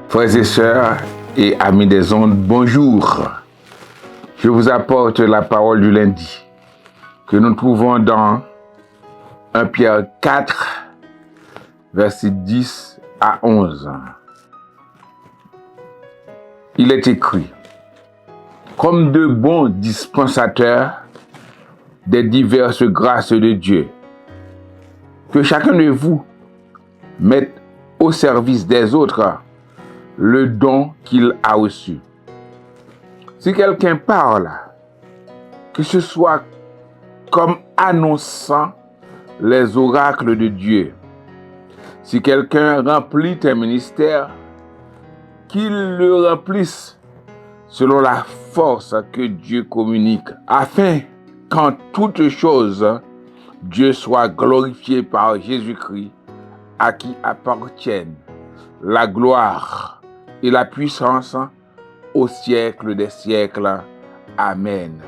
Frères et sœurs et amis des ondes, bonjour. Je vous apporte la parole du lundi que nous trouvons dans 1 Pierre 4, versets 10 à 11. Il est écrit: comme de bons dispensateurs des diverses grâces de Dieu, que chacun de vous mette au service des autres le don qu'il a reçu. Si quelqu'un parle, que ce soit comme annonçant les oracles de Dieu. Si quelqu'un remplit un ministère, qu'il le remplisse selon la force que Dieu communique, afin qu'en toutes choses, Dieu soit glorifié par Jésus-Christ, à qui appartiennent la gloire et la puissance au siècle des siècles. Amen.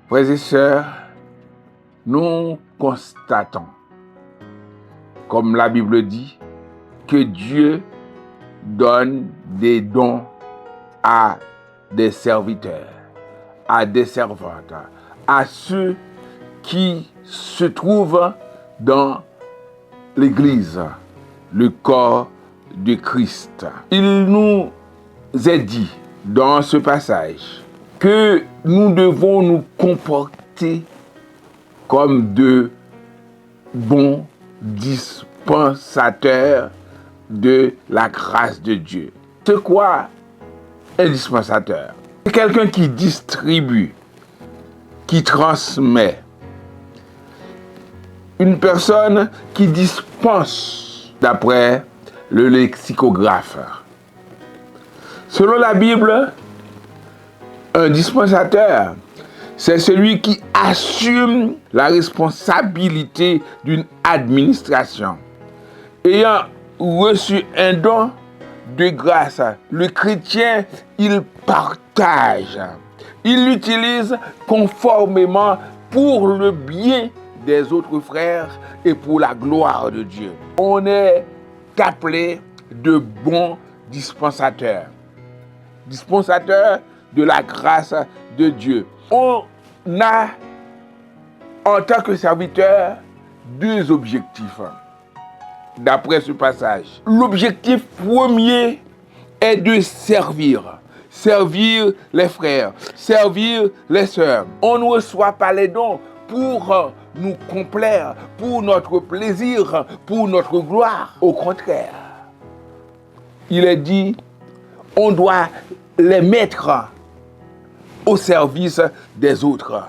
Frères et sœurs, nous constatons, comme la Bible dit, que Dieu donne des dons à des serviteurs, à des servantes, à ceux qui se trouvent dans l'Église, le corps de Christ. Il nous est dit dans ce passage que nous devons nous comporter comme de bons dispensateurs de la grâce de Dieu. C'est quoi un dispensateur? C'est quelqu'un qui distribue, qui transmet. Une personne qui dispense, d'après le lexicographe. Selon la Bible, un dispensateur, c'est celui qui assume la responsabilité d'une administration. Ayant reçu un don de grâce, le chrétien, il partage. Il l'utilise conformément pour le bien des autres frères et pour la gloire de Dieu. On est appelé de bons dispensateurs. Dispensateurs de la grâce de Dieu. On a, en tant que serviteur, deux objectifs d'après ce passage. L'objectif premier est de servir. Servir les frères, servir les sœurs. On ne reçoit pas les dons pour nous complaire, pour notre plaisir, pour notre gloire. Au contraire, il est dit, on doit les mettre au service des autres.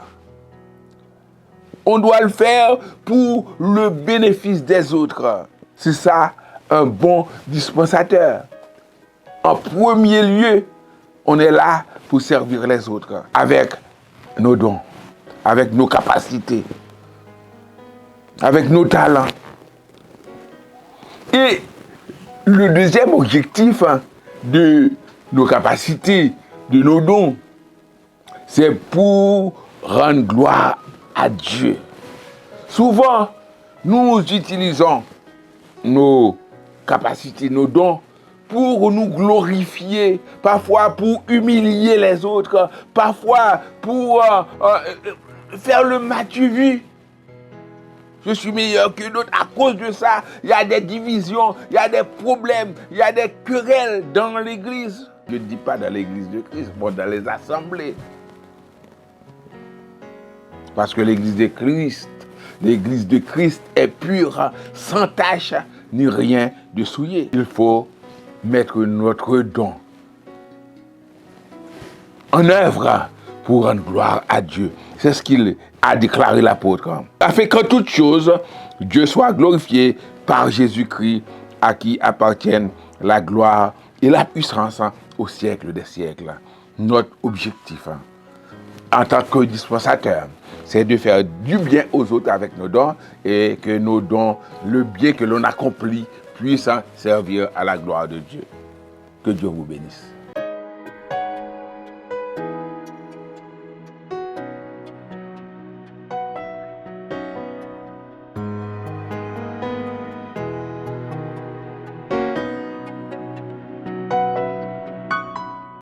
On doit le faire pour le bénéfice des autres. C'est ça, un bon dispensateur. En premier lieu, on est là pour servir les autres avec nos dons, avec nos capacités, avec nos talents. Et le deuxième objectif de nos capacités, de nos dons, c'est pour rendre gloire à Dieu. Souvent, nous utilisons nos capacités, nos dons, pour nous glorifier, parfois pour humilier les autres, parfois pour faire le m'as-tu vu. Je suis meilleur que d'autres. À cause de ça, il y a des divisions, il y a des problèmes, il y a des querelles dans l'église. Je ne dis pas dans l'église de Christ, mais dans les assemblées. Parce que l'église de Christ est pure, sans tache, ni rien de souillé. Il faut mettre notre don en œuvre pour rendre gloire à Dieu. C'est ce qu'il a déclaré l'apôtre. Afin qu'en toutes choses, Dieu soit glorifié par Jésus-Christ, à qui appartiennent la gloire et la puissance au siècle des siècles. Notre objectif, en tant que dispensateur, c'est de faire du bien aux autres avec nos dons et que nos dons, le bien que l'on accomplit, puissent servir à la gloire de Dieu. Que Dieu vous bénisse.